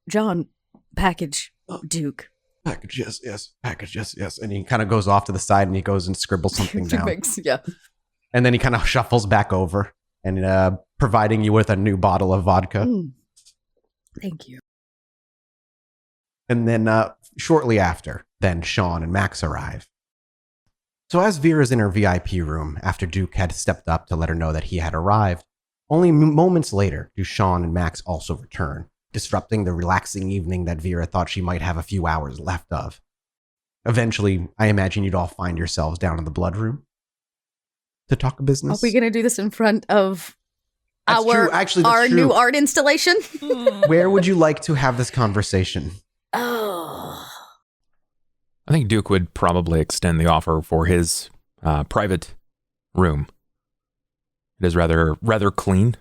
John, package, Duke. Package, yes. Package, yes. And he kind of goes off to the side and he goes and scribbles something down. Yeah. And then he kind of shuffles back over and providing you with a new bottle of vodka. Thank you. And then shortly after, then Sean and Max arrive. So as Vera's in her VIP room, after Duke had stepped up to let her know that he had arrived, only moments later do Sean and Max also return, disrupting the relaxing evening that Vera thought she might have a few hours left of. Eventually, I imagine you'd all find yourselves down in the blood room to talk business. Are we going to do this in front of That's true. Actually, that's our true. new art installation? Where would you like to have this conversation? Oh. I think Duke would probably extend the offer for his private room. It is rather clean,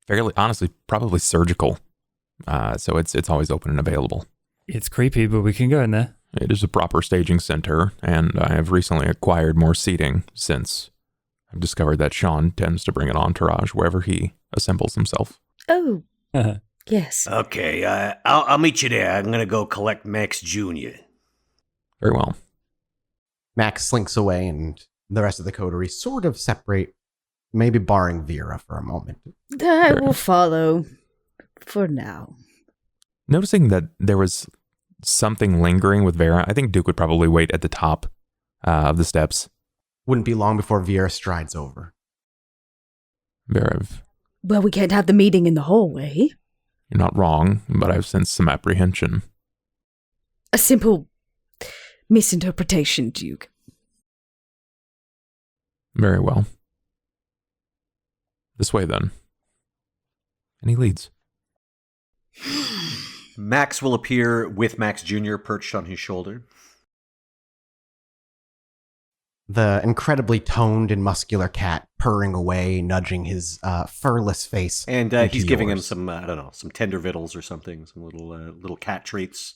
fairly, honestly, probably surgical. So it's always open and available. It's creepy, but we can go in there. It is a proper staging center, and I have recently acquired more seating since I've discovered that Sean tends to bring an entourage wherever he assembles himself. Oh, yes. Okay, I'll meet you there. I'm gonna go collect Max Jr. Very well. Max slinks away, and the rest of the coterie sort of separate, maybe barring Vera for a moment. I will follow for now. Noticing that there was something lingering with Vera, I think Duke would probably wait at the top of the steps. Wouldn't be long before Vera strides over. Vera, Well, we can't have the meeting in the hallway. you're not wrong, but I've sensed some apprehension. A simple misinterpretation, Duke. Very well. This way, then. And he leads. Max will appear with Max Jr. perched on his shoulder. The incredibly toned and muscular cat purring away, nudging his furless face. And he's giving him some, some tender victuals or something, some little cat treats.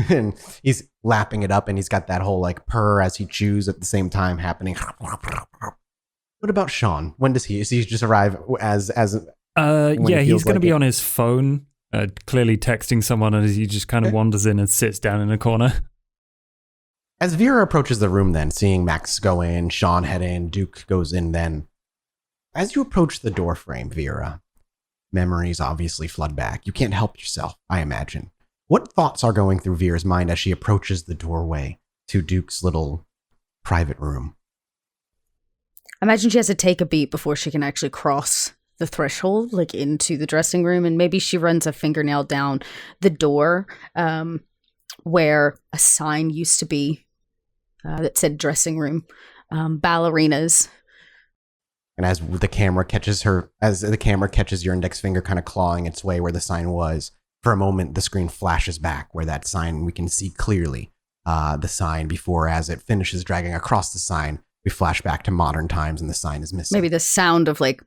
And he's lapping it up, and he's got that whole like purr as he chews at the same time happening. What about Sean? When does he just arrive as yeah, he's going to be it? on his phone, clearly texting someone as he just kind of wanders in and sits down in a corner. As Vera approaches the room then, seeing Max go in, Sean head in, Duke goes in then. As you approach the doorframe, Vera, memories obviously flood back. You can't help yourself, I imagine. What thoughts are going through Vera's mind as she approaches the doorway to Duke's little private room? I imagine she has to take a beat before she can actually cross the threshold, like into the dressing room, and maybe she runs a fingernail down the door where a sign used to be that said dressing room, ballerinas. And as the camera catches your index finger kind of clawing its way where the sign was, for a moment the screen flashes back where that sign, we can see clearly the sign before. As it finishes dragging across the sign, we flash back to modern times and the sign is missing. Maybe the sound of like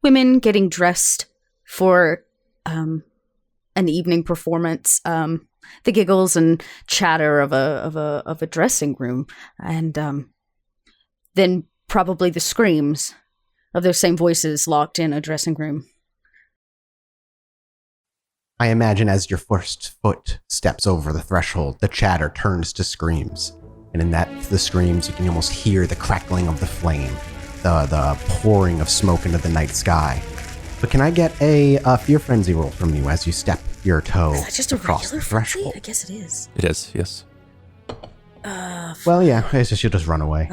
women getting dressed for an evening performance, the giggles and chatter of a dressing room, and then probably the screams of those same voices locked in a dressing room. I imagine as your first foot steps over the threshold, the chatter turns to screams. And in the screams, you can almost hear the crackling of the flame, the pouring of smoke into the night sky. But can I get a fear frenzy roll from you as you step your toe Is that just across a regular the threshold? I guess it is. It is, yes. Well, yeah, it's just you'll just run away.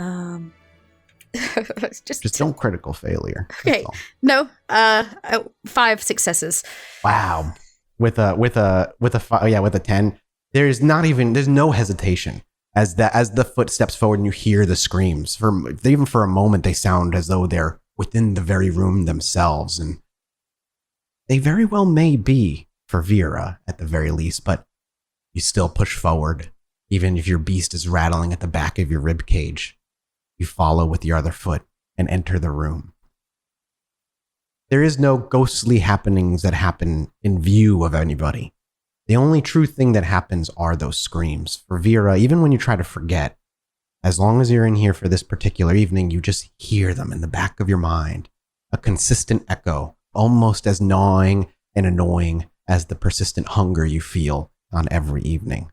just Don't critical failure. okay. No. 5 successes. Wow. With a 10, there's no hesitation as the foot steps forward and you hear the screams. Even for a moment, they sound as though they're within the very room themselves, and they very well may be for Vera at the very least. But you still push forward, even if your beast is rattling at the back of your rib cage. You follow with your other foot and enter the room. There is no ghostly happenings that happen in view of anybody. The only true thing that happens are those screams. For Vera, even when you try to forget, as long as you're in here for this particular evening, you just hear them in the back of your mind. A consistent echo, almost as gnawing and annoying as the persistent hunger you feel on every evening.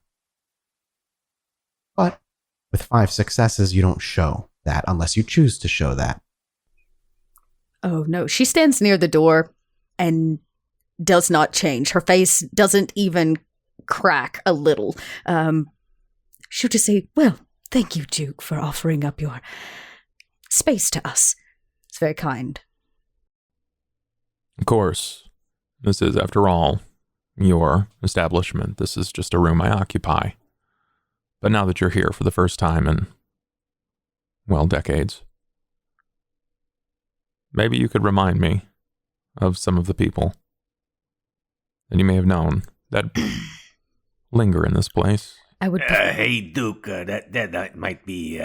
But with 5 successes, you don't show that unless you choose to show that. Oh no, she stands near the door and does not change. Her face doesn't even crack a little. She'll just say, well, thank you, Duke, for offering up your space to us. It's very kind. Of course. This is, after all, your establishment. This is just a room I occupy. But now that you're here for the first time in, well, decades, maybe you could remind me of some of the people that you may have known that linger in this place. I would. Hey, Duke, that might be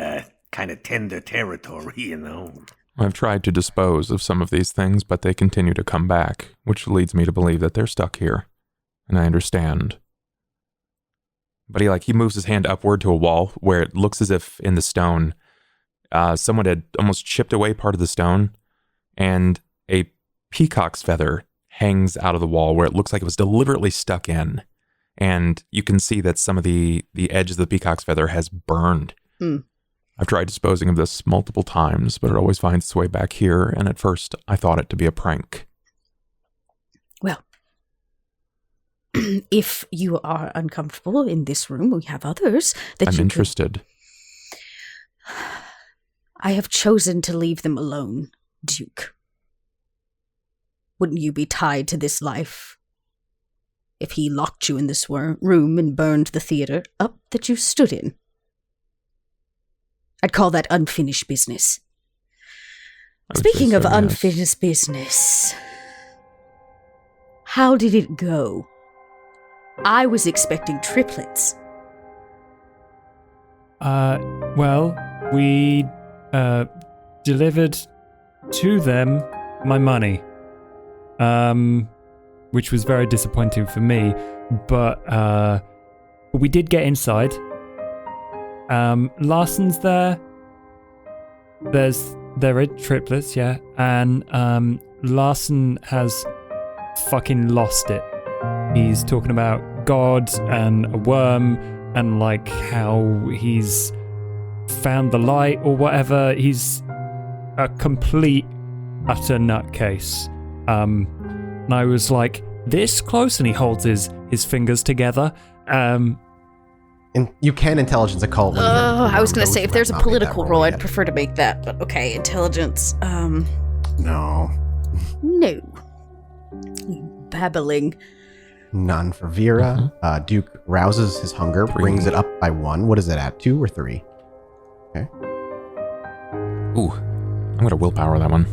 kind of tender territory, you know. I've tried to dispose of some of these things, but they continue to come back, which leads me to believe that they're stuck here. And I understand. But he moves his hand upward to a wall where it looks as if in the stone, someone had almost chipped away part of the stone, and a peacock's feather hangs out of the wall where it looks like it was deliberately stuck in. And you can see that some of the edge of the peacock's feather has burned. I've tried disposing of this multiple times, but it always finds its way back here, and at first I thought it to be a prank. Well, if you are uncomfortable in this room, we have others that I'm interested. I have chosen to leave them alone, Duke. Wouldn't you be tied to this life if he locked you in this room and burned the theater up that you stood in? I'd call that unfinished business. Speaking of unfinished business, how did it go? I was expecting triplets. Well, we delivered to them my money, which was very disappointing for me, but we did get inside. Larson's there. There are triplets, yeah, and Larson has fucking lost it. He's talking about God and a worm and like how he's found the light or whatever. He's a complete utter nutcase. And I was like this close, and he holds his fingers together. And you can intelligence a cult. I was going to say, if there's a political role, I'd prefer to make that, but okay, intelligence. No. No. Babbling. None for Vera. Duke rouses his hunger, brings it up by 1. What is it at? 2 or 3? Okay. Ooh, I'm going to willpower that one.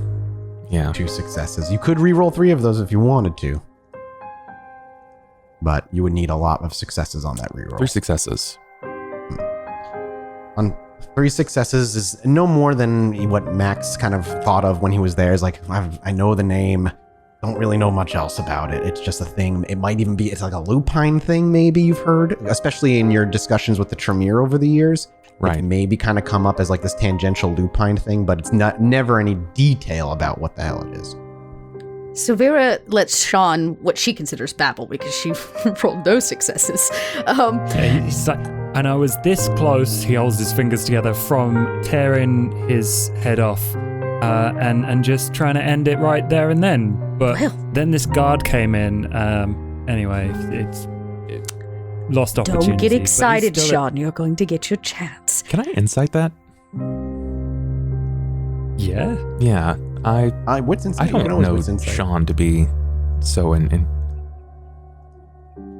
Yeah. 2 successes. You could re-roll 3 of those if you wanted to. But you would need a lot of successes on that reroll. 3 successes. On 3 successes is no more than what Max kind of thought of when he was there. Is like, I know the name, don't really know much else about it. It's just a thing. It might even be, it's like a lupine thing maybe you've heard, especially in your discussions with the Tremere over the years. Right. It maybe kind of come up as like this tangential lupine thing, but it's never any detail about what the hell it is. So Vera lets Sean what she considers babble because she rolled no successes. He's like, and I was this close, he holds his fingers together, from tearing his head off and just trying to end it right there and then. But then this guard came in. Anyway, it lost opportunity. Don't get excited, Sean. You're going to get your chance. Can I insight that? Yeah. Yeah. What's insight? I don't know Sean to be so in.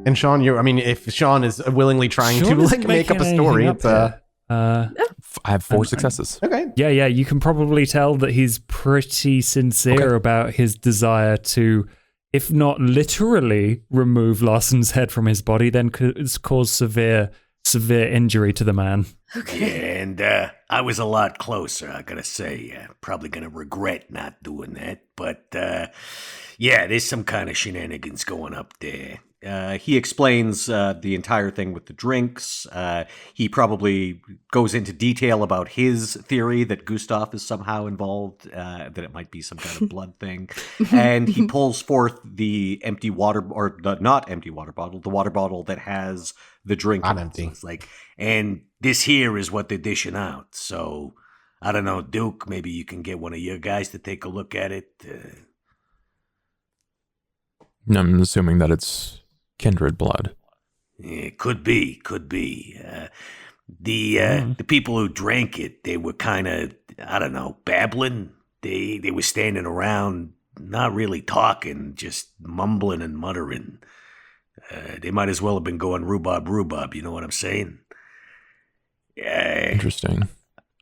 And Sean, if Sean is willingly trying to make up a story, it's I have 4 successes. Okay. Yeah. You can probably tell that he's pretty sincere about his desire to, if not literally remove Larson's head from his body, then cause severe injury to the man. Okay. And I was a lot closer, I gotta say. Probably gonna regret not doing that. But there's some kind of shenanigans going up there. He explains the entire thing with the drinks. He probably goes into detail about his theory that Gustav is somehow involved, that it might be some kind of blood thing. And he pulls forth the empty water, or the not empty water bottle, the water bottle that has the drink. Not empty. It's like, and this here is what they're dishing out. So, I don't know, Duke, maybe you can get one of your guys to take a look at it. I'm assuming that it's kindred blood. Yeah, could be. The people who drank it, they were kind of, I don't know, babbling. They were standing around, not really talking, just mumbling and muttering. They might as well have been going rhubarb, you know what I'm saying? Interesting.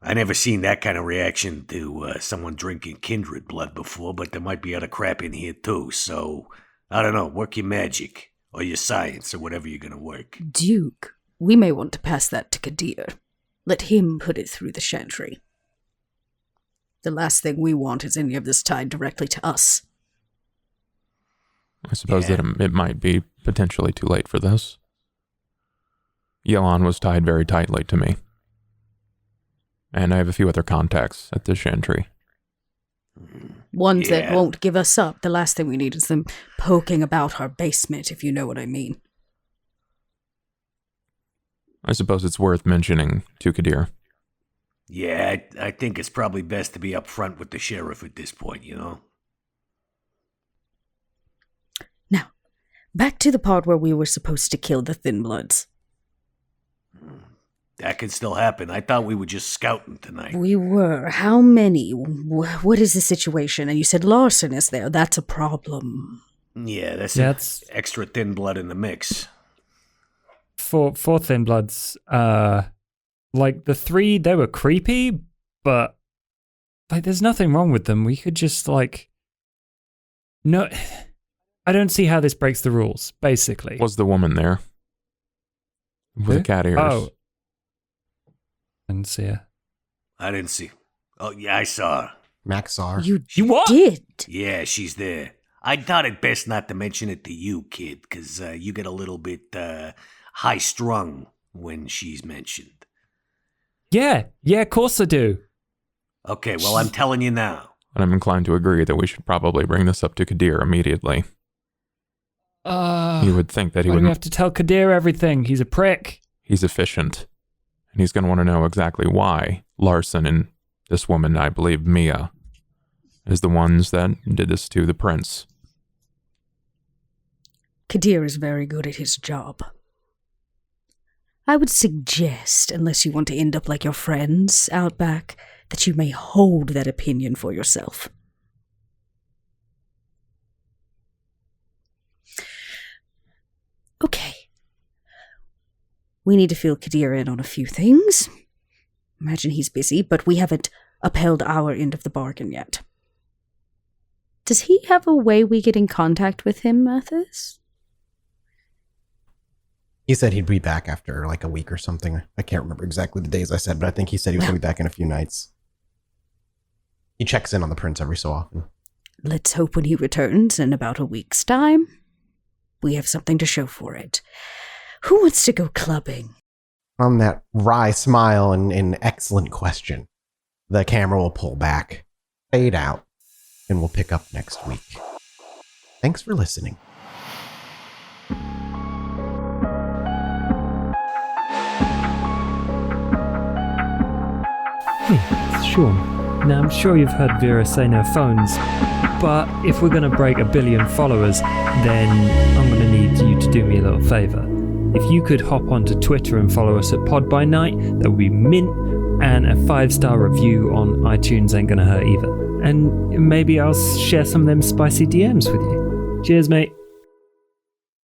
I never seen that kind of reaction to someone drinking kindred blood before, but there might be other crap in here too, so I don't know, work your magic. Or your science, or whatever you're going to work. Duke, we may want to pass that to Kadir. Let him put it through the chantry. The last thing we want is any of this tied directly to us. I suppose that it might be potentially too late for this. Yelan was tied very tightly to me. And I have a few other contacts at the chantry. Ones that won't give us up. The last thing we need is them poking about our basement, if you know what I mean. I suppose it's worth mentioning to Kadir. Yeah, I think it's probably best to be upfront with the sheriff at this point, you know? Now, back to the part where we were supposed to kill the Thin Bloods. That can still happen. I thought we were just scouting tonight. We were. How many? What is the situation? And you said Larson is there. That's a problem. Yeah, that's extra thin blood in the mix. For Thin Bloods, like the 3, they were creepy, but like there's nothing wrong with them. We could just no, I don't see how this breaks the rules, basically. Was the woman there? With the cat ears? Oh. I didn't see her. I didn't see. Oh, yeah, I saw her. Max saw her. You what? did? Yeah, she's there. I thought it best not to mention it to you, kid, because you get a little bit high-strung when she's mentioned. Yeah, of course I do. Okay, well, I'm telling you now. And I'm inclined to agree that we should probably bring this up to Kadir immediately. You would think that he would. We have to tell Kadir everything. He's a prick. He's efficient. And he's going to want to know exactly why Larson and this woman, I believe Mia, is the ones that did this to the prince. Kadir is very good at his job. I would suggest, unless you want to end up like your friends out back, that you may hold that opinion for yourself. Okay. We need to fill Kadir in on a few things. Imagine he's busy, but we haven't upheld our end of the bargain yet. Does he have a way we get in contact with him, Mathas? He said he'd be back after like a week or something. I can't remember exactly the days I said, but I think he said he was going to be back in a few nights. He checks in on the prince every so often. Let's hope when he returns in about a week's time, we have something to show for it. Who wants to go clubbing? On that wry smile and excellent question, the camera will pull back, fade out, and we'll pick up next week. Thanks for listening. Hey, it's Sean. Now, I'm sure you've heard Vera say no phones, but if we're going to break 1 billion followers, then I'm going to need you to do me a little favour. If you could hop onto Twitter and follow us at Pod by Night, that would be mint, and a 5-star review on iTunes ain't going to hurt either. And maybe I'll share some of them spicy DMs with you. Cheers, mate.